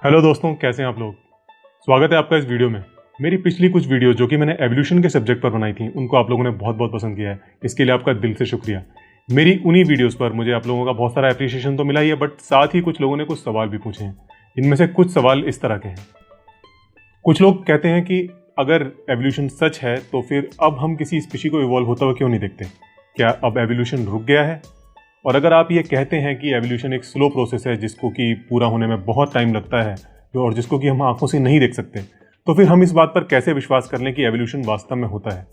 Hello दोस्तों, कैसे हैं आप लोग। स्वागत है आपका इस वीडियो में। मेरी पिछली कुछ वीडियो जो कि मैंने एवोल्यूशन के सब्जेक्ट पर बनाई थी उनको आप लोगों ने बहुत बहुत पसंद किया है। इसके लिए आपका दिल से शुक्रिया। मेरी उन्हीं वीडियोस पर मुझे आप लोगों का बहुत सारा एप्रिसिएशन तो मिला ही है, बट साथ ही कुछ लोगों ने कुछ सवाल भी पूछे हैं। इनमें से कुछ सवाल इस तरह के हैं। कुछ लोग कहते हैं कि अगर एवोल्यूशन सच है तो फिर अब हम किसी स्पीशी को इवॉल्व होता हुआ क्यों नहीं देखते। क्या अब एवोल्यूशन रुक गया है? और अगर आप ये कहते हैं कि एवोल्यूशन एक स्लो प्रोसेस है जिसको कि पूरा होने में बहुत टाइम लगता है और जिसको कि हम आंखों से नहीं देख सकते, तो फिर हम इस बात पर कैसे विश्वास कर लें कि एवोल्यूशन वास्तव में होता है।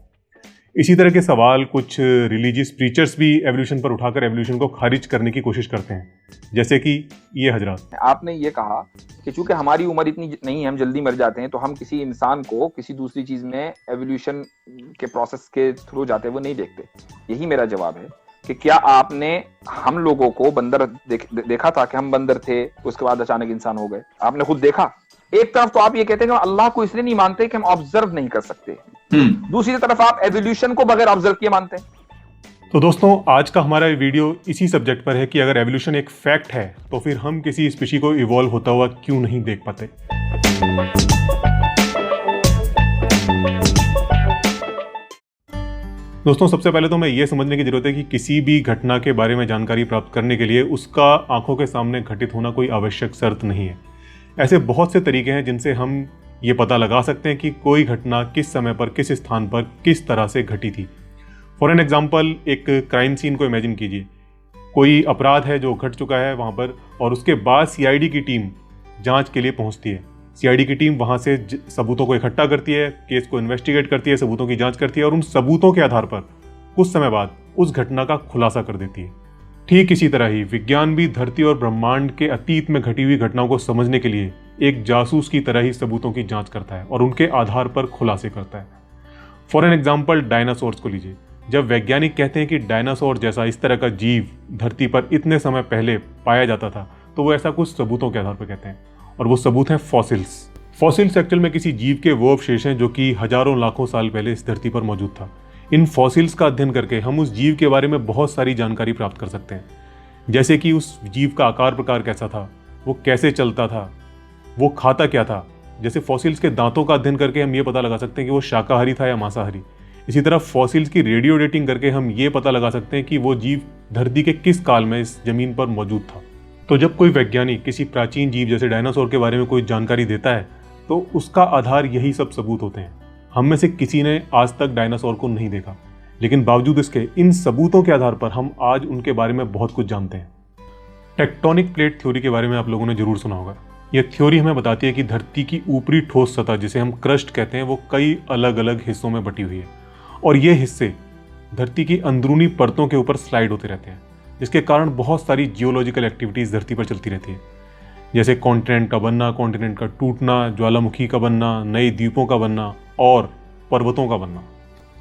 इसी तरह के सवाल कुछ रिलीजियस प्रीचर्स भी एवोल्यूशन पर उठाकर एवोल्यूशन को खारिज करने की कोशिश करते हैं, जैसे कि ये हजरात। आपने ये कहा कि चूंकि हमारी उम्र इतनी नहीं है, हम जल्दी मर जाते हैं, तो हम किसी इंसान को किसी दूसरी चीज में एवोल्यूशन के प्रोसेस के थ्रू जाते हुए नहीं देखते। यही मेरा जवाब है कि क्या आपने हम लोगों को बंदर देखा था कि हम बंदर थे, उसके बाद अचानक इंसान हो गए? आपने खुद देखा? एक तरफ तो आप ये कहते हैं कि अल्लाह को इसलिए नहीं मानते कि हम ऑब्जर्व नहीं कर सकते, दूसरी तरफ आप एवोल्यूशन को बगैर ऑब्जर्व किए मानते हैं। तो दोस्तों, आज का हमारा वीडियो इसी सब्जेक्ट पर है कि अगर एवोल्यूशन एक फैक्ट है तो फिर हम किसी स्पीशी को इवॉल्व होता हुआ क्यों नहीं देख पाते। दोस्तों, सबसे पहले तो हमें यह समझने की जरूरत है कि किसी भी घटना के बारे में जानकारी प्राप्त करने के लिए उसका आंखों के सामने घटित होना कोई आवश्यक शर्त नहीं है। ऐसे बहुत से तरीके हैं जिनसे हम ये पता लगा सकते हैं कि कोई घटना किस समय पर, किस स्थान पर, किस तरह से घटी थी। फॉर एन एग्जाम्पल, एक क्राइम सीन को इमेजिन कीजिए। कोई अपराध है जो घट चुका है वहाँ पर, और उसके बाद सीआईडी की टीम जाँच के लिए पहुँचती है। सीआईडी की टीम वहाँ से सबूतों को इकट्ठा करती है, केस को इन्वेस्टिगेट करती है, सबूतों की जांच करती है और उन सबूतों के आधार पर कुछ समय बाद उस घटना का खुलासा कर देती है। ठीक इसी तरह ही विज्ञान भी धरती और ब्रह्मांड के अतीत में घटी हुई घटनाओं को समझने के लिए एक जासूस की तरह ही सबूतों की जांच करता है और उनके आधार पर खुलासे करता है। फॉर एन एग्जाम्पल, डायनासोर्स को लीजिए। जब वैज्ञानिक कहते हैं कि डायनासोर जैसा इस तरह का जीव धरती पर इतने समय पहले पाया जाता था, तो वो ऐसा कुछ सबूतों के आधार पर कहते हैं, और वो सबूत हैं फॉसिल्स। फॉसिल्स एक्चुअल में किसी जीव के वो अवशेष हैं जो कि हजारों लाखों साल पहले इस धरती पर मौजूद था। इन फॉसिल्स का अध्ययन करके हम उस जीव के बारे में बहुत सारी जानकारी प्राप्त कर सकते हैं, जैसे कि उस जीव का आकार प्रकार कैसा था, वो कैसे चलता था, वो खाता क्या था। जैसे फॉसिल्स के दांतों का अध्ययन करके हम ये पता लगा सकते हैं कि वो शाकाहारी था या मांसाहारी। इसी तरह फॉसिल्स की रेडियो डेटिंग करके हम ये पता लगा सकते हैं कि वो जीव धरती के किस काल में इस जमीन पर मौजूद था। तो जब कोई वैज्ञानिक किसी प्राचीन जीव जैसे डायनासोर के बारे में कोई जानकारी देता है तो उसका आधार यही सब सबूत होते हैं। हम में से किसी ने आज तक डायनासोर को नहीं देखा, लेकिन बावजूद इसके इन सबूतों के आधार पर हम आज उनके बारे में बहुत कुछ जानते हैं। टेक्टोनिक प्लेट थ्योरी के बारे में आप लोगों ने जरूर सुना होगा। यह थ्योरी हमें बताती है कि धरती की ऊपरी ठोस सतह, जिसे हम क्रस्ट कहते हैं, वो कई अलग अलग हिस्सों में बटी हुई है और ये हिस्से धरती की अंदरूनी परतों के ऊपर स्लाइड होते रहते हैं, जिसके कारण बहुत सारी जियोलॉजिकल एक्टिविटीज धरती पर चलती रहती है, जैसे कॉन्टिनेंट का बनना, कॉन्टिनेंट का टूटना, ज्वालामुखी का बनना, नए द्वीपों का बनना और पर्वतों का बनना।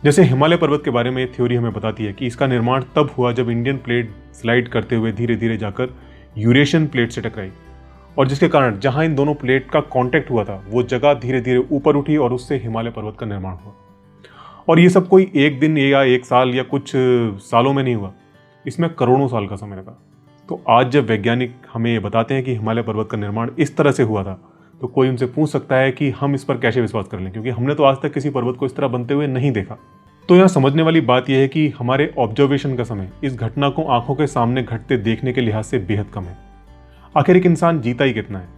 जैसे हिमालय पर्वत के बारे में ये थ्योरी हमें बताती है कि इसका निर्माण तब हुआ जब इंडियन प्लेट स्लाइड करते हुए धीरे धीरे जाकर यूरेशियन प्लेट से टकराई, और जिसके कारण जहां इन दोनों प्लेट का कांटेक्ट हुआ था वो जगह धीरे धीरे ऊपर उठी और उससे हिमालय पर्वत का निर्माण हुआ। और ये सब कोई एक दिन या एक साल या कुछ सालों में नहीं हुआ, इसमें करोड़ों साल का समय लगा। तो आज जब वैज्ञानिक हमें ये बताते हैं कि हिमालय पर्वत का निर्माण इस तरह से हुआ था, तो कोई उनसे पूछ सकता है कि हम इस पर कैसे विश्वास कर लें, क्योंकि हमने तो आज तक किसी पर्वत को इस तरह बनते हुए नहीं देखा। तो यहाँ समझने वाली बात यह है कि हमारे ऑब्जर्वेशन का समय इस घटना को आंखों के सामने घटते देखने के लिहाज से बेहद कम है। आखिर एक इंसान जीता ही कितना है?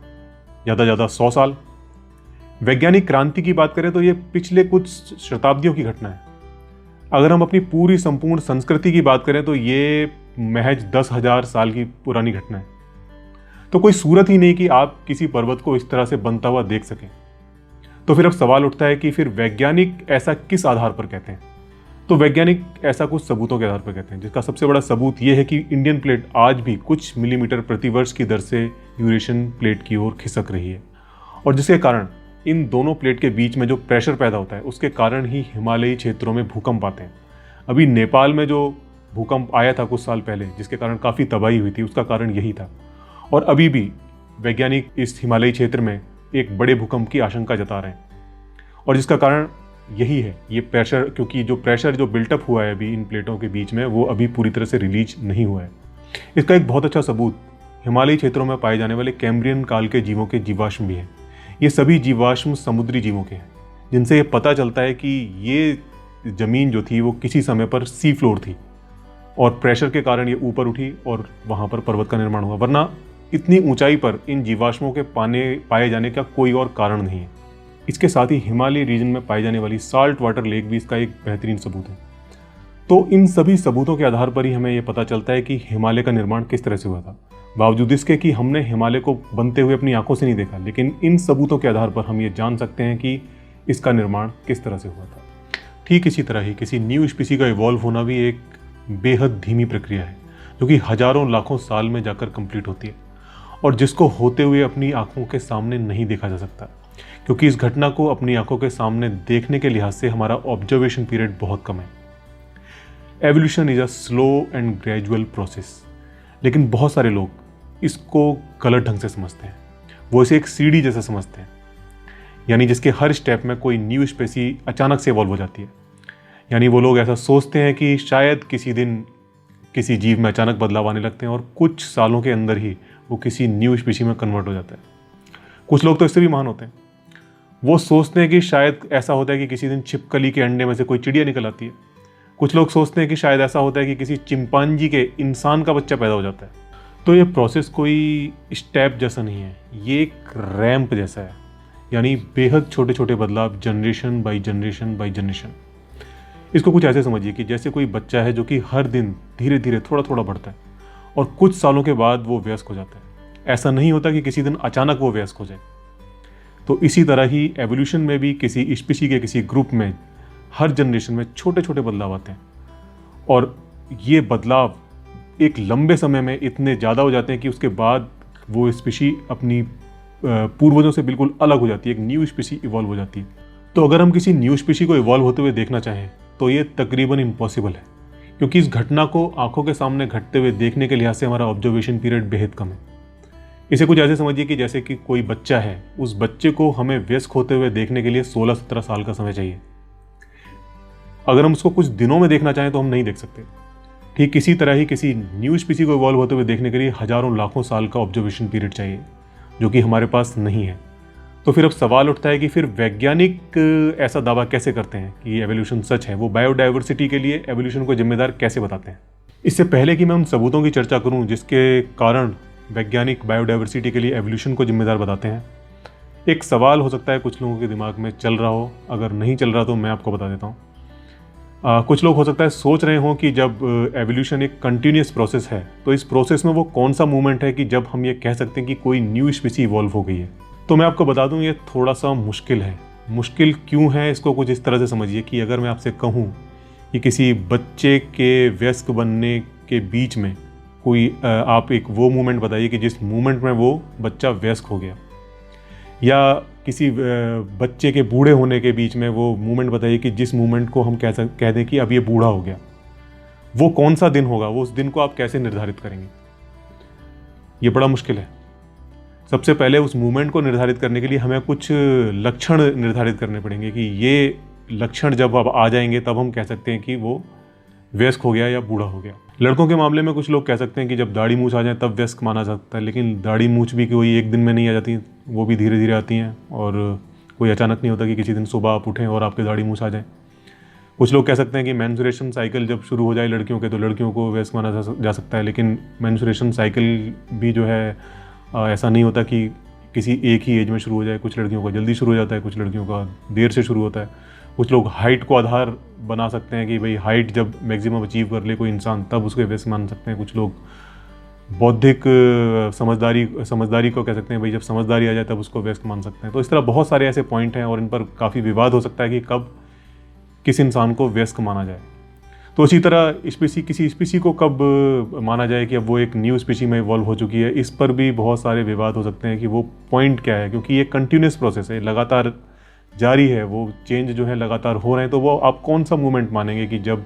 ज़्यादा ज़्यादा 100 साल। वैज्ञानिक क्रांति की बात करें तो ये पिछले कुछ शताब्दियों की घटना है। अगर हम अपनी पूरी संपूर्ण संस्कृति की बात करें तो ये महज 10,000 साल की पुरानी घटना है। तो कोई सूरत ही नहीं कि आप किसी पर्वत को इस तरह से बनता हुआ देख सकें। तो फिर अब सवाल उठता है कि फिर वैज्ञानिक ऐसा किस आधार पर कहते हैं? तो वैज्ञानिक ऐसा कुछ सबूतों के आधार पर कहते हैं, जिसका सबसे बड़ा सबूत यह है कि इंडियन प्लेट आज भी कुछ मिलीमीटर प्रति वर्ष की दर से यूरेशियन प्लेट की ओर खिसक रही है, और जिसके कारण इन दोनों प्लेट के बीच में जो प्रेशर पैदा होता है उसके कारण ही हिमालयी क्षेत्रों में भूकंप आते हैं। अभी नेपाल में जो भूकंप आया था कुछ साल पहले, जिसके कारण काफ़ी तबाही हुई थी, उसका कारण यही था। और अभी भी वैज्ञानिक इस हिमालयी क्षेत्र में एक बड़े भूकंप की आशंका जता रहे हैं, और जिसका कारण यही है ये प्रेशर, क्योंकि जो प्रेशर जो बिल्टअप हुआ है अभी इन प्लेटों के बीच में वो अभी पूरी तरह से रिलीज नहीं हुआ है। इसका एक बहुत अच्छा सबूत हिमालयी क्षेत्रों में पाए जाने वाले कैम्ब्रियन काल के जीवों के जीवाश्म भी हैं। ये सभी जीवाश्म समुद्री जीवों के हैं, जिनसे ये पता चलता है कि ये ज़मीन जो थी वो किसी समय पर सी फ्लोर थी और प्रेशर के कारण ये ऊपर उठी और वहाँ पर पर्वत का निर्माण हुआ, वरना इतनी ऊंचाई पर इन जीवाश्मों के पाए जाने का कोई और कारण नहीं है। इसके साथ ही हिमालय रीजन में पाई जाने वाली साल्ट वाटर लेक भी इसका एक बेहतरीन सबूत है। तो इन सभी सबूतों के आधार पर ही हमें ये पता चलता है कि हिमालय का निर्माण किस तरह से हुआ था। बावजूद इसके कि हमने हिमालय को बनते हुए अपनी आंखों से नहीं देखा, लेकिन इन सबूतों के आधार पर हम ये जान सकते हैं कि इसका निर्माण किस तरह से हुआ था। ठीक इसी तरह ही किसी न्यू स्पीसी का इवॉल्व होना भी एक बेहद धीमी प्रक्रिया है, जो कि हजारों लाखों साल में जाकर कंप्लीट होती है और जिसको होते हुए अपनी आंखों के सामने नहीं देखा जा सकता, क्योंकि इस घटना को अपनी आंखों के सामने देखने के लिहाज से हमारा ऑब्जर्वेशन पीरियड बहुत कम है। Evolution is a slow and gradual process, लेकिन बहुत सारे लोग इसको गलत ढंग से समझते हैं। वो इसे एक सीढ़ी जैसा समझते हैं, यानी जिसके हर स्टेप में कोई न्यू स्पीसी अचानक से इवॉल्व हो जाती है। यानी वो लोग ऐसा सोचते हैं कि शायद किसी दिन किसी जीव में अचानक बदलाव आने लगते हैं और कुछ सालों के अंदर ही वो किसी न्यू स्पीसी में कन्वर्ट हो जाता है। कुछ लोग तो इससे भी महान होते हैं, वो सोचते हैं कि शायद ऐसा होता है कि किसी दिन छिपकली के अंडे में से कोई चिड़िया निकल आती है। कुछ लोग सोचते हैं कि शायद ऐसा होता है कि किसी चिंपांजी के इंसान का बच्चा पैदा हो जाता है। तो ये प्रोसेस कोई स्टेप जैसा नहीं है, ये एक रैंप जैसा है, यानी बेहद छोटे छोटे बदलाव generation by generation by generation. इसको कुछ ऐसे समझिए कि जैसे कोई बच्चा है जो कि हर दिन धीरे धीरे थोड़ा थोड़ा बढ़ता है और कुछ सालों के बाद वो वयस्क हो जाता है। ऐसा नहीं होता कि किसी दिन अचानक वो वयस्क हो जाए। तो इसी तरह ही एवोल्यूशन में भी किसी स्पीशी के किसी ग्रुप में हर जनरेशन में छोटे छोटे बदलाव आते हैं और ये बदलाव एक लंबे समय में इतने ज़्यादा हो जाते हैं कि उसके बाद वो स्पीशी अपनी पूर्वजों से बिल्कुल अलग हो जाती है, एक न्यू स्पीशी इवॉल्व हो जाती है। तो अगर हम किसी न्यू स्पीशी को इवॉल्व होते हुए देखना चाहें तो ये तकरीबन इम्पॉसिबल है, क्योंकि इस घटना को आंखों के सामने घटते हुए देखने के लिहाज से हमारा ऑब्जर्वेशन पीरियड बेहद कम है। इसे कुछ ऐसे समझिए कि जैसे कि कोई बच्चा है, उस बच्चे को हमें वयस्क होते हुए देखने के लिए 16-17 साल का समय चाहिए। अगर हम उसको कुछ दिनों में देखना चाहें तो हम नहीं देख सकते। ठीक इसी तरह ही किसी न्यू स्पीसी को इवॉल्व होते हुए देखने के लिए हजारों लाखों साल का ऑब्जर्वेशन पीरियड चाहिए, जो कि हमारे पास नहीं है। तो फिर अब सवाल उठता है कि फिर वैज्ञानिक ऐसा दावा कैसे करते हैं कि एवोल्यूशन सच है? वो बायोडाइवर्सिटी के लिए एवोल्यूशन को जिम्मेदार कैसे बताते हैं? इससे पहले कि मैं उन सबूतों की चर्चा करूं जिसके कारण वैज्ञानिक बायोडाइवर्सिटी के लिए एवोल्यूशन को जिम्मेदार बताते हैं, एक सवाल हो सकता है कुछ लोगों के दिमाग में चल रहा हो। अगर नहीं चल रहा तो मैं आपको बता देता हूँ। कुछ लोग हो सकता है सोच रहे हों कि जब एवोल्यूशन एक कंटिन्यूस प्रोसेस है तो इस प्रोसेस में वो कौन सा मूवमेंट है कि जब हम ये कह सकते हैं कि कोई न्यू स्पीसी इवॉल्व हो गई है। तो मैं आपको बता दूं ये थोड़ा सा मुश्किल है। मुश्किल क्यों है, इसको कुछ इस तरह से समझिए कि अगर मैं आपसे कहूं कि किसी बच्चे के वयस्क बनने के बीच में कोई आप एक वो मूवमेंट बताइए कि जिस मूवमेंट में वो बच्चा वयस्क हो गया, या किसी बच्चे के बूढ़े होने के बीच में वो मूवमेंट बताइए कि जिस मूवमेंट को हम कह दें कि अब ये बूढ़ा हो गया। वो कौन सा दिन होगा, वो उस दिन को आप कैसे निर्धारित करेंगे? ये बड़ा मुश्किल है। सबसे पहले उस मूवमेंट को निर्धारित करने के लिए हमें कुछ लक्षण निर्धारित करने पड़ेंगे कि ये लक्षण जब अब आ जाएंगे तब हम कह सकते हैं कि वो वयस्क हो गया या बूढ़ा हो गया। लड़कों के मामले में कुछ लोग कह सकते हैं कि जब दाढ़ी मूछ आ जाए तब वयस्क माना जाता है, लेकिन दाढ़ी मूछ भी कोई एक दिन में नहीं आ जाती, वो भी धीरे धीरे आती हैं और कोई अचानक नहीं होता कि किसी दिन सुबह आप उठें और आपके दाढ़ी मूछ आ जाए। कुछ लोग कह सकते हैं कि मेंस्ट्रुएशन साइकिल जब शुरू हो जाए लड़कियों के तो लड़कियों को वयस्क माना जा सकता है, लेकिन मेंस्ट्रुएशन साइकिल भी जो है ऐसा नहीं होता कि किसी एक ही एज में शुरू हो जाए। कुछ लड़कियों का जल्दी शुरू हो जाता है, कुछ लड़कियों का देर से शुरू होता है। कुछ लोग हाइट को आधार बना सकते हैं कि भाई हाइट जब मैक्सिमम अचीव कर ले कोई इंसान तब उसको वयस्क मान सकते हैं। कुछ लोग बौद्धिक समझदारी को कह सकते हैं, भाई जब समझदारी आ जाए तब उसको वयस्क मान सकते हैं। तो इस तरह बहुत सारे ऐसे पॉइंट हैं और इन पर काफ़ी विवाद हो सकता है कि कब किस इंसान को वयस्क माना जाए। तो इसी तरह किसी स्पीसी को कब माना जाए कि अब वो एक न्यू स्पीसी में इवॉल्व हो चुकी है, इस पर भी बहुत सारे विवाद हो सकते हैं कि वो पॉइंट क्या है, क्योंकि ये कंटिन्यूस प्रोसेस है, लगातार जारी है, वो चेंज जो है लगातार हो रहे हैं। तो वो आप कौन सा मूवमेंट मानेंगे कि जब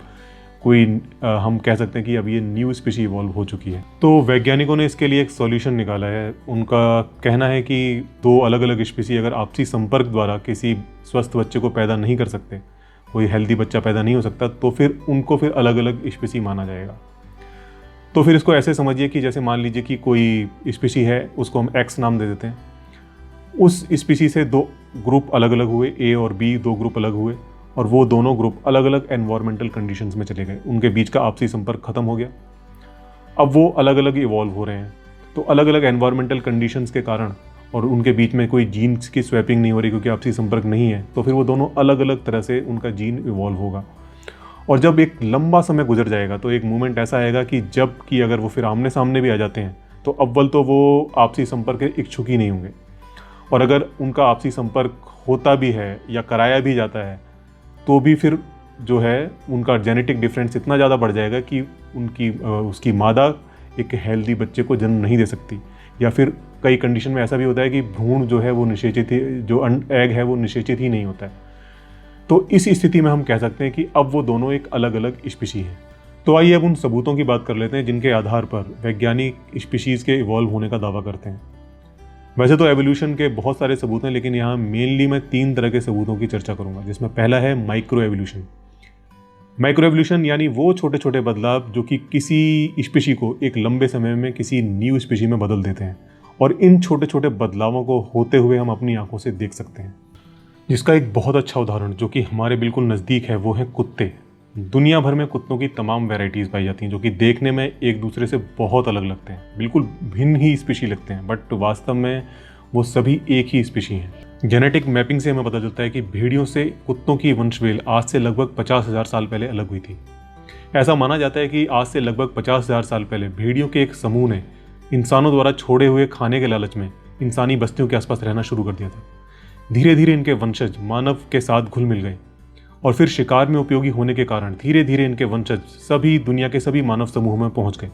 कोई हम कह सकते हैं कि अब ये न्यू स्पीशी इवॉल्व हो चुकी है? तो वैज्ञानिकों ने इसके लिए एक सॉल्यूशन निकाला है। उनका कहना है कि दो अलग अलग स्पीशी अगर आपसी संपर्क द्वारा किसी स्वस्थ बच्चे को पैदा नहीं कर सकते, कोई हेल्दी बच्चा पैदा नहीं हो सकता, तो फिर उनको फिर अलग अलग स्पीशी माना जाएगा। तो फिर इसको ऐसे समझिए कि जैसे मान लीजिए कि कोई स्पीशी है, उसको हम एक्स नाम दे देते हैं। उस स्पीशी से दो ग्रुप अलग अलग हुए, ए और बी दो ग्रुप अलग हुए, और वो दोनों ग्रुप अलग अलग एनवायरमेंटल कंडीशंस में चले गए, उनके बीच का आपसी संपर्क खत्म हो गया। अब वो अलग अलग इवॉल्व हो रहे हैं, तो अलग अलग एनवायरमेंटल कंडीशंस के कारण और उनके बीच में कोई जीन्स की स्वैपिंग नहीं हो रही क्योंकि आपसी संपर्क नहीं है, तो फिर वो दोनों अलग अलग तरह से उनका जीन इवॉल्व होगा। और जब एक लंबा समय गुजर जाएगा तो एक मोमेंट ऐसा आएगा कि जब कि अगर वो फिर आमने सामने भी आ जाते हैं तो अव्वल तो वो आपसी संपर्क के इच्छुक ही नहीं होंगे, और अगर उनका आपसी संपर्क होता भी है या कराया भी जाता है तो भी फिर जो है उनका जेनेटिक डिफरेंस इतना ज़्यादा बढ़ जाएगा कि उसकी मादा एक हेल्दी बच्चे को जन्म नहीं दे सकती, या फिर कई कंडीशन में ऐसा भी होता है कि भ्रूण जो है वो निषेचित ही, जो एग है वो निषेचित ही नहीं होता है। तो इस स्थिति में हम कह सकते हैं कि अब वो दोनों एक अलग अलग स्पीशी हैं। तो आइए अब उन सबूतों की बात कर लेते हैं जिनके आधार पर वैज्ञानिक स्पीशीज़ के इवॉल्व होने का दावा करते हैं। वैसे तो एवोल्यूशन के बहुत सारे सबूत हैं, लेकिन यहाँ मेनली मैं 3 तरह के सबूतों की चर्चा करूँगा, जिसमें पहला है माइक्रो एवोल्यूशन। माइक्रो एवोल्यूशन यानी वो छोटे छोटे बदलाव जो कि किसी स्पीशी को एक लंबे समय में किसी न्यू स्पीशी में बदल देते हैं, और इन छोटे छोटे बदलावों को होते हुए हम अपनी आंखों से देख सकते हैं। जिसका एक बहुत अच्छा उदाहरण जो कि हमारे बिल्कुल नज़दीक है वो है कुत्ते। दुनिया भर में कुत्तों की तमाम वैरायटीज़ पाई जाती हैं जो कि देखने में एक दूसरे से बहुत अलग लगते हैं, बिल्कुल भिन्न ही स्पीशी लगते हैं, बट वास्तव में वो सभी एक ही स्पीशी हैं। जेनेटिक मैपिंग से हमें पता चलता है कि भेड़ियों से कुत्तों की वंशवेल आज से लगभग 50,000 साल पहले अलग हुई थी। ऐसा माना जाता है कि आज से लगभग 50,000 साल पहले भेड़ियों के एक समूह ने इंसानों द्वारा छोड़े हुए खाने के लालच में इंसानी बस्तियों के आसपास रहना शुरू कर दिया था। धीरे धीरे इनके वंशज मानव के साथ घुल मिल गए, और फिर शिकार में उपयोगी होने के कारण धीरे धीरे इनके वंशज सभी दुनिया के सभी मानव समूह में पहुंच गए,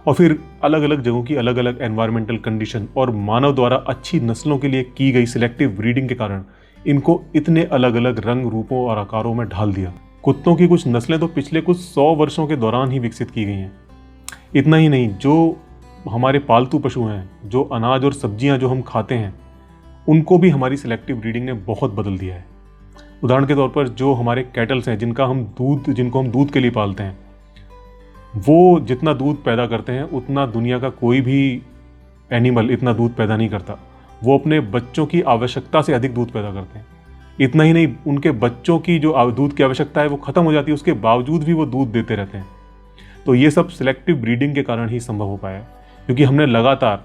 और फिर अलग अलग जगहों की अलग अलग एनवायरमेंटल कंडीशन और मानव द्वारा अच्छी नस्लों के लिए की गई सिलेक्टिव ब्रीडिंग के कारण इनको इतने अलग अलग रंग, रूपों और आकारों में ढाल दिया। कुत्तों की कुछ नस्लें तो पिछले कुछ 100 वर्षों के दौरान ही विकसित की गई हैं। इतना ही नहीं, जो हमारे पालतू पशु हैं, जो अनाज और सब्जियां जो हम खाते हैं, उनको भी हमारी सिलेक्टिव ब्रीडिंग ने बहुत बदल दिया है। उदाहरण के तौर पर जो हमारे कैटल्स हैं जिनको हम दूध के लिए पालते हैं, वो जितना दूध पैदा करते हैं उतना दुनिया का कोई भी एनिमल इतना दूध पैदा नहीं करता। वो अपने बच्चों की आवश्यकता से अधिक दूध पैदा करते हैं। इतना ही नहीं, उनके बच्चों की जो दूध की आवश्यकता है वो खत्म हो जाती है, उसके बावजूद भी वो दूध देते रहते हैं। तो ये सब सिलेक्टिव ब्रीडिंग के कारण ही संभव हो पाया है, क्योंकि हमने लगातार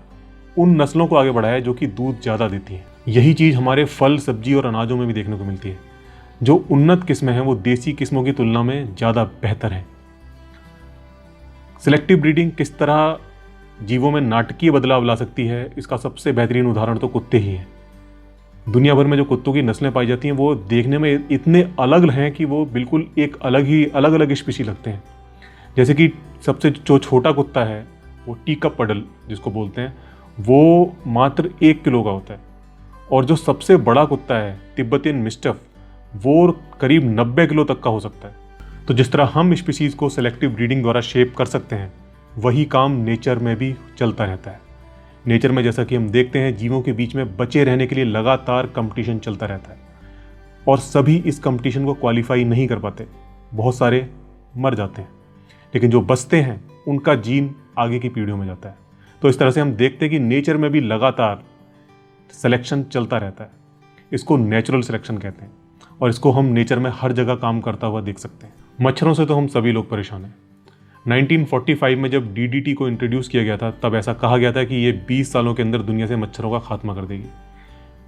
उन नस्लों को आगे बढ़ाया जो कि दूध ज़्यादा देती हैं। यही चीज़ हमारे फल, सब्जी और अनाजों में भी देखने को मिलती है। जो उन्नत किस्में हैं वो देसी किस्मों की तुलना में ज़्यादा बेहतर हैं। सिलेक्टिव ब्रीडिंग किस तरह जीवों में नाटकीय बदलाव ला सकती है, इसका सबसे बेहतरीन उदाहरण तो कुत्ते ही हैं। दुनिया भर में जो कुत्तों की नस्लें पाई जाती हैं वो देखने में इतने अलग हैं कि वो बिल्कुल एक अलग अलग स्पीशी लगते हैं। जैसे कि सबसे जो छोटा कुत्ता है वो टीकप पडल जिसको बोलते हैं, वो मात्र 1 किलो का होता है, और जो सबसे बड़ा कुत्ता है तिब्बतियन मिस्टफ, वो करीब 90 किलो तक का हो सकता है। तो जिस तरह हम स्पीशीज़ को सेलेक्टिव ब्रीडिंग द्वारा शेप कर सकते हैं, वही काम नेचर में भी चलता रहता है। नेचर में जैसा कि हम देखते हैं, जीवों के बीच में बचे रहने के लिए लगातार कंपटीशन चलता रहता है, और सभी इस कंपटीशन को क्वालिफाई नहीं कर पाते। बहुत सारे मर जाते हैं, लेकिन जो बचते हैं उनका जीन आगे की पीढ़ियों में जाता है। तो इस तरह से हम देखते हैं कि नेचर में भी लगातार सिलेक्शन चलता रहता है। इसको नेचुरल सिलेक्शन कहते हैं, और इसको हम नेचर में हर जगह काम करता हुआ देख सकते हैं। मच्छरों से तो हम सभी लोग परेशान हैं। 1945 में जब DDT को इंट्रोड्यूस किया गया था, तब ऐसा कहा गया था कि ये 20 सालों के अंदर दुनिया से मच्छरों का खात्मा कर देगी,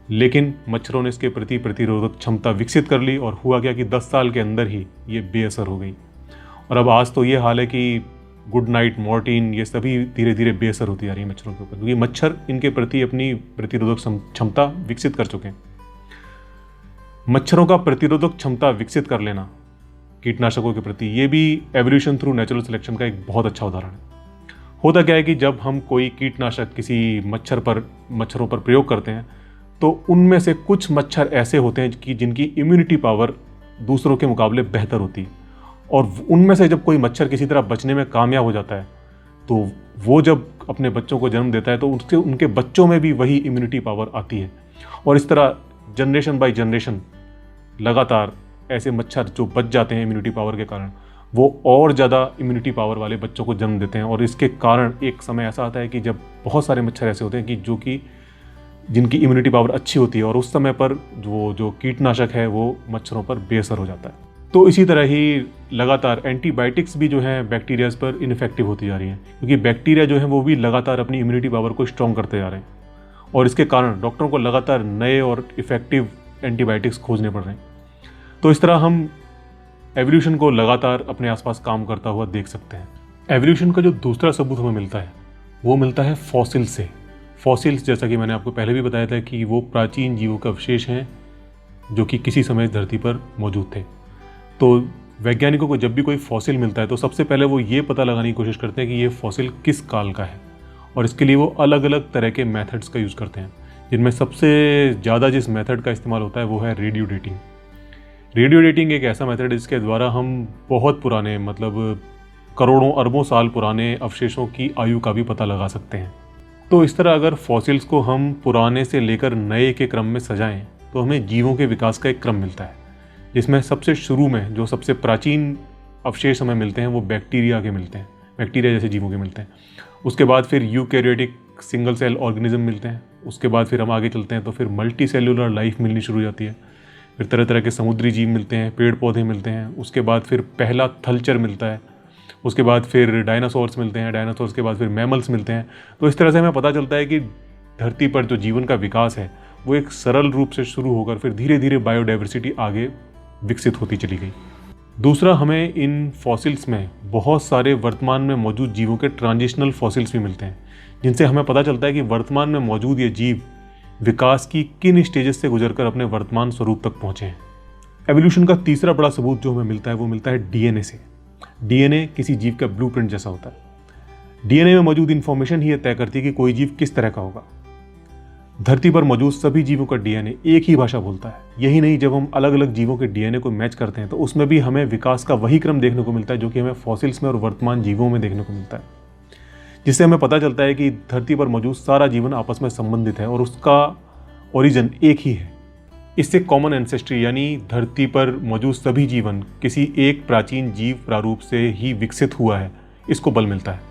लेकिन मच्छरों ने इसके प्रति प्रतिरोधक क्षमता विकसित कर ली, और हुआ क्या कि 10 साल के अंदर ही ये बेअसर हो गई। और अब आज तो ये हाल है कि गुड नाइट, मॉर्टिन, ये सभी धीरे धीरे बेअसर होती जा रही है मच्छरों के ऊपर, क्योंकि मच्छर इनके प्रति अपनी प्रतिरोधक क्षमता विकसित कर चुके हैं। मच्छरों का प्रतिरोधक क्षमता विकसित कर लेना कीटनाशकों के प्रति, ये भी एवोल्यूशन थ्रू नेचुरल सिलेक्शन का एक बहुत अच्छा उदाहरण है। होता क्या है कि जब हम कोई कीटनाशक किसी मच्छरों पर प्रयोग करते हैं, तो उनमें से कुछ मच्छर ऐसे होते हैं कि जिनकी इम्यूनिटी पावर दूसरों के मुकाबले बेहतर होती है, और उनमें से जब कोई मच्छर किसी तरह बचने में कामयाब हो जाता है, तो वो जब अपने बच्चों को जन्म देता है तो उनके बच्चों में भी वही इम्यूनिटी पावर आती है, और इस तरह जनरेशन बाय जनरेशन लगातार ऐसे मच्छर जो बच जाते हैं इम्यूनिटी पावर के कारण, वो और ज़्यादा इम्यूनिटी पावर वाले बच्चों को जन्म देते हैं। और इसके कारण एक समय ऐसा आता है कि जब बहुत सारे मच्छर ऐसे होते हैं कि जिनकी इम्यूनिटी पावर अच्छी होती है और उस समय पर जो कीटनाशक है वो मच्छरों पर बेअसर हो जाता है। तो इसी तरह ही लगातार एंटीबायोटिक्स भी जो है बैक्टीरियाज पर इनफेक्टिव होती जा रही हैं, क्योंकि बैक्टीरिया जो है वो भी लगातार अपनी इम्यूनिटी पावर को स्ट्रॉन्ग करते जा रहे हैं और इसके कारण डॉक्टरों को लगातार नए और इफेक्टिव एंटीबायोटिक्स खोजने पड़ रहे हैं। तो इस तरह हम एवोल्यूशन को लगातार अपने आसपास काम करता हुआ देख सकते हैं। एवोल्यूशन का जो दूसरा सबूत हमें मिलता है वो मिलता है फॉसिल से। फॉसिल्स, जैसा कि मैंने आपको पहले भी बताया था, कि वो प्राचीन जीवों का अवशेष हैं जो कि किसी समय इस धरती पर मौजूद थे। तो वैज्ञानिकों को जब भी कोई फॉसिल मिलता है तो सबसे पहले वो ये पता लगाने की कोशिश करते हैं कि ये फॉसिल किस काल का है, और इसके लिए वो अलग अलग तरह के मेथड्स का यूज़ करते हैं, जिनमें सबसे ज़्यादा जिस मेथड का इस्तेमाल होता है वो है रेडियो डेटिंग। रेडियो डेटिंग एक ऐसा मेथड है जिसके द्वारा हम बहुत पुराने, मतलब करोड़ों अरबों साल पुराने अवशेषों की आयु का भी पता लगा सकते हैं। तो इस तरह अगर फॉसिल्स को हम पुराने से लेकर नए के क्रम में सजाएं तो हमें जीवों के विकास का एक क्रम मिलता है, जिसमें सबसे शुरू में जो सबसे प्राचीन अवशेष हमें मिलते हैं वो बैक्टीरिया के मिलते हैं, बैक्टीरिया जैसे जीवों के मिलते हैं। उसके बाद फिर यूकैरियोटिक सिंगल सेल ऑर्गेनिज्म मिलते हैं। उसके बाद फिर हम आगे चलते हैं तो फिर मल्टी सेल्यूलर लाइफ मिलनी शुरू हो जाती है। फिर तरह तरह के समुद्री जीव मिलते हैं, पेड़ पौधे मिलते हैं। उसके बाद फिर पहला थलचर मिलता है। उसके बाद फिर डायनासोर्स मिलते हैं। डायनासोर्स के बाद फिर मैमल्स मिलते हैं। तो इस तरह से हमें पता चलता है कि धरती पर जो जीवन का विकास है वो एक सरल रूप से शुरू होकर फिर धीरे धीरे बायोडाइवर्सिटी आगे विकसित होती चली गई। दूसरा, हमें इन फॉसिल्स में बहुत सारे वर्तमान में मौजूद जीवों के ट्रांजिशनल फॉसिल्स भी मिलते हैं, जिनसे हमें पता चलता है कि वर्तमान में मौजूद ये जीव विकास की किन स्टेजेस से गुजरकर अपने वर्तमान स्वरूप तक पहुंचे हैं। एवोल्यूशन का तीसरा बड़ा सबूत जो हमें मिलता है वो मिलता है डीएनए से। डीएनए किसी जीव का ब्लूप्रिंट जैसा होता है। डीएनए में मौजूद इंफॉर्मेशन ही ये तय करती है कि कोई जीव किस तरह का होगा। धरती पर मौजूद सभी जीवों का डीएनए एक ही भाषा बोलता है। यही नहीं, जब हम अलग अलग जीवों के डीएनए को मैच करते हैं तो उसमें भी हमें विकास का वही क्रम देखने को मिलता है जो कि हमें फॉसिल्स में और वर्तमान जीवों में देखने को मिलता है, जिससे हमें पता चलता है कि धरती पर मौजूद सारा जीवन आपस में संबंधित है और उसका ओरिजिन एक ही है। इससे कॉमन एंसेस्ट्री यानी धरती पर मौजूद सभी जीवन किसी एक प्राचीन जीव प्रारूप से ही विकसित हुआ है, इसको बल मिलता है।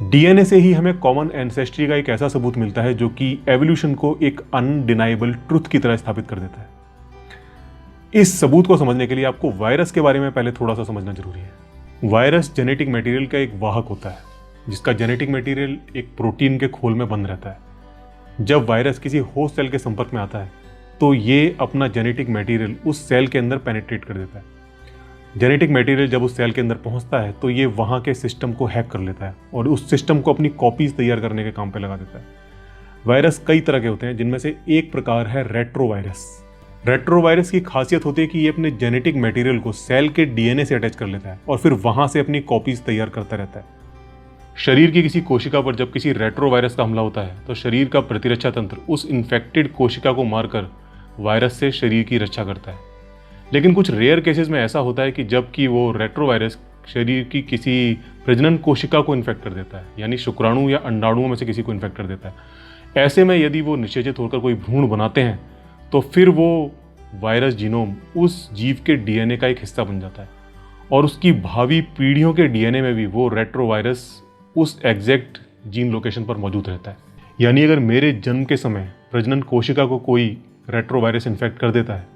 डीएनए से ही हमें कॉमन एंसेस्ट्री का एक ऐसा सबूत मिलता है जो कि एवोल्यूशन को एक अनडिनाइबल ट्रुथ की तरह स्थापित कर देता है। इस सबूत को समझने के लिए आपको वायरस के बारे में पहले थोड़ा सा समझना जरूरी है। वायरस जेनेटिक मटेरियल का एक वाहक होता है, जिसका जेनेटिक मटेरियल एक प्रोटीन के खोल में बंद रहता है। जब वायरस किसी होस्ट सेल के संपर्क में आता है तो ये अपना जेनेटिक मटेरियल उस सेल के अंदर पेनिट्रेट कर देता है। जेनेटिक मटेरियल जब उस सेल के अंदर पहुंचता है तो ये वहाँ के सिस्टम को हैक कर लेता है और उस सिस्टम को अपनी कॉपीज तैयार करने के काम पे लगा देता है। वायरस कई तरह के होते हैं, जिनमें से एक प्रकार है रेट्रोवायरस। रेट्रोवायरस की खासियत होती है कि ये अपने जेनेटिक मटेरियल को सेल के डीएनए से अटैच कर लेता है और फिर वहाँ से अपनी कॉपीज तैयार करता रहता है। शरीर की किसी कोशिका पर जब किसी रेट्रोवायरस का हमला होता है तो शरीर का प्रतिरक्षा तंत्र उस इन्फेक्टेड कोशिका को मारकर वायरस से शरीर की रक्षा करता है। लेकिन कुछ रेयर केसेस में ऐसा होता है कि जबकि वो रेट्रोवायरस शरीर की किसी प्रजनन कोशिका को इन्फेक्ट कर देता है, यानी शुक्राणु या अंडाणुओं में से किसी को इन्फेक्ट कर देता है। ऐसे में यदि वो निषेचित होकर कोई भ्रूण बनाते हैं तो फिर वो वायरस जीनोम उस जीव के डीएनए का एक हिस्सा बन जाता है और उसकी भावी पीढ़ियों के डीएनए में भी वो रेट्रोवायरस उस एग्जैक्ट जीन लोकेशन पर मौजूद रहता है। यानी अगर मेरे जन्म के समय प्रजनन कोशिका को कोई रेट्रोवायरस इन्फेक्ट कर देता है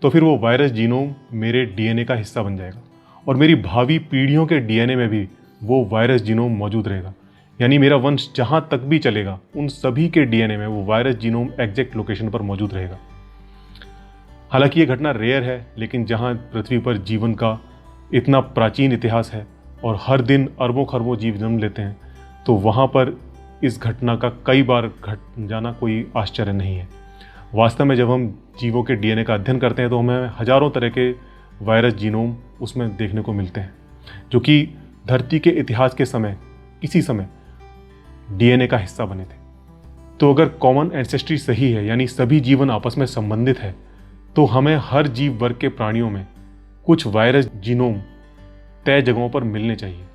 तो फिर वो वायरस जीनोम मेरे डीएनए का हिस्सा बन जाएगा और मेरी भावी पीढ़ियों के डीएनए में भी वो वायरस जीनोम मौजूद रहेगा। यानी मेरा वंश जहाँ तक भी चलेगा उन सभी के डीएनए में वो वायरस जीनोम एग्जैक्ट लोकेशन पर मौजूद रहेगा। हालांकि ये घटना रेयर है, लेकिन जहाँ पृथ्वी पर जीवन का इतना प्राचीन इतिहास है और हर दिन अरबों खरबों जीव जन्म लेते हैं, तो वहाँ पर इस घटना का कई बार घट जाना कोई आश्चर्य नहीं है। वास्तव में जब हम जीवों के डीएनए का अध्ययन करते हैं तो हमें हजारों तरह के वायरस जीनोम उसमें देखने को मिलते हैं, जो कि धरती के इतिहास के समय किसी समय डीएनए का हिस्सा बने थे। तो अगर कॉमन एंसेस्ट्री सही है, यानी सभी जीवन आपस में संबंधित है, तो हमें हर जीव वर्ग के प्राणियों में कुछ वायरस जीनोम तय जगहों पर मिलने चाहिए।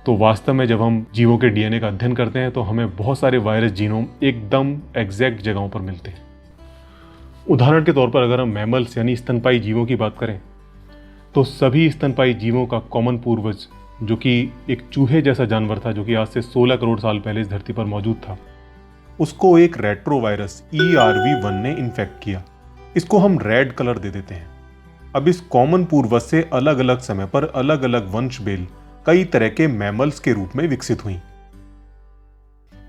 तो वास्तव में जब हम जीवों के डीएनए का अध्ययन करते हैं तो हमें बहुत सारे वायरस जीनोम एकदम एग्जैक्ट जगहों पर मिलते हैं। उदाहरण के तौर पर अगर हम मैमल्स यानी स्तनपायी जीवों की बात करें तो सभी स्तनपायी जीवों का कॉमन पूर्वज, जो कि एक चूहे जैसा जानवर था, जो कि आज से 16 करोड़ साल पहले इस धरती पर मौजूद था, उसको एक रेट्रोवायरस ERV1 ने इन्फेक्ट किया। इसको हम रेड कलर दे देते हैं। अब इस कॉमन पूर्वज से अलग अलग समय पर अलग अलग वंश बेल कई तरह के मैमल्स के रूप में विकसित हुई।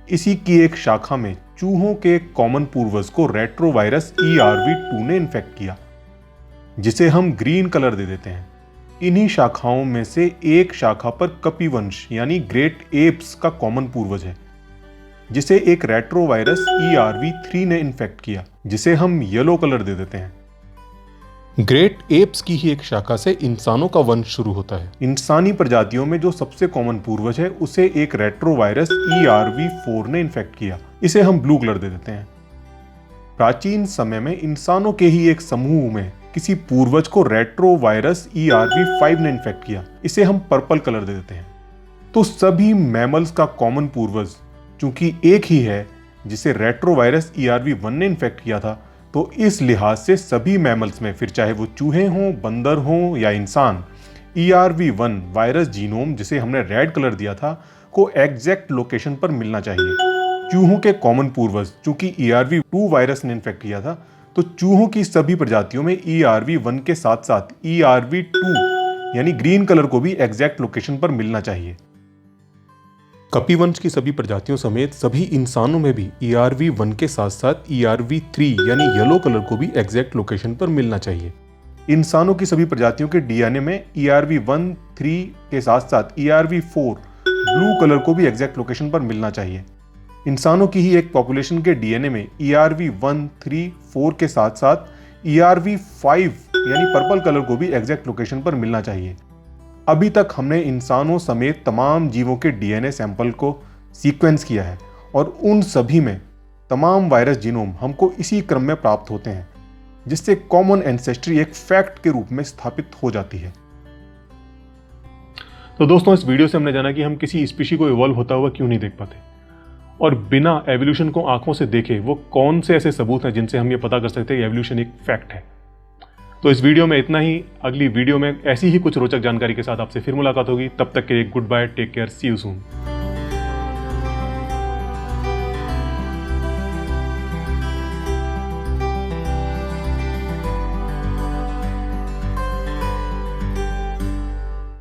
इसी की एक शाखा में चूहों के कॉमन पूर्वज को रेट्रोवायरस ERV2 ने इन्फेक्ट किया, जिसे हम ग्रीन कलर दे देते हैं। इन्हीं शाखाओं में से एक शाखा पर कपिवंश यानी ग्रेट एप्स का कॉमन पूर्वज है, जिसे एक रेट्रोवायरस ERV3 ने इन्फेक्ट किया, जिसे हम येलो कलर दे देते हैं। ग्रेट एप्स की ही एक शाखा से इंसानों का वंश शुरू होता है। इंसानी प्रजातियों में जो सबसे कॉमन पूर्वज है, उसे एक रेट्रोवायरस ERV4 ने इन्फेक्ट किया, इसे हम ब्लू कलर दे देते हैं। प्राचीन समय में इंसानों के ही एक समूह में किसी पूर्वज को रेट्रोवायरस ERV5 ने इन्फेक्ट किया, इसे हम पर्पल कलर दे देते हैं। तो सभी मैमल्स का कॉमन पूर्वज चूंकि एक ही है, जिसे रेट्रोवायरस ERV1 ने इन्फेक्ट किया था, तो इस लिहाज से सभी मैमल्स में, फिर चाहे वो चूहे हों, बंदर हों या इंसान, ERV1 वायरस जीनोम, जिसे हमने रेड कलर दिया था, को एग्जैक्ट लोकेशन पर मिलना चाहिए। चूहों के कॉमन पूर्वज चूंकि ERV2 वायरस ने इन्फेक्ट किया था, तो चूहों की सभी प्रजातियों में ERV1 के साथ साथ ERV2 यानी ग्रीन कलर को भी एग्जैक्ट लोकेशन पर मिलना चाहिए। कपिवंश की सभी प्रजातियों समेत सभी इंसानों में भी ERV1 के साथ साथ ERV3 यानी येलो कलर को भी एग्जैक्ट लोकेशन पर मिलना चाहिए। इंसानों की सभी प्रजातियों के DNA में ERV1, 3 के साथ साथ ERV4 ब्लू कलर को भी एग्जैक्ट लोकेशन पर मिलना चाहिए। इंसानों की ही एक पॉपुलेशन के DNA में ERV1, 3, 4 के साथ साथ ERV5 यानी पर्पल कलर को भी एग्जैक्ट लोकेशन पर मिलना चाहिए। अभी तक हमने इंसानों समेत तमाम जीवों के DNA सैंपल को सीक्वेंस किया है और उन सभी में तमाम वायरस जीनोम हमको इसी क्रम में प्राप्त होते हैं, जिससे कॉमन एंसेस्ट्री एक फैक्ट के रूप में स्थापित हो जाती है। तो दोस्तों, इस वीडियो से हमने जाना कि हम किसी स्पीशी को इवॉल्व होता हुआ क्यों नहीं देख पाते, और बिना एवोल्यूशन को आंखों से देखे वो कौन से ऐसे सबूत हैं जिनसे हम ये पता कर सकते हैं कि एवोल्यूशन एक फैक्ट है। तो इस वीडियो में इतना ही। अगली वीडियो में ऐसी ही कुछ रोचक जानकारी के साथ आपसे फिर मुलाकात होगी। तब तक के लिए good bye, take care, see you soon.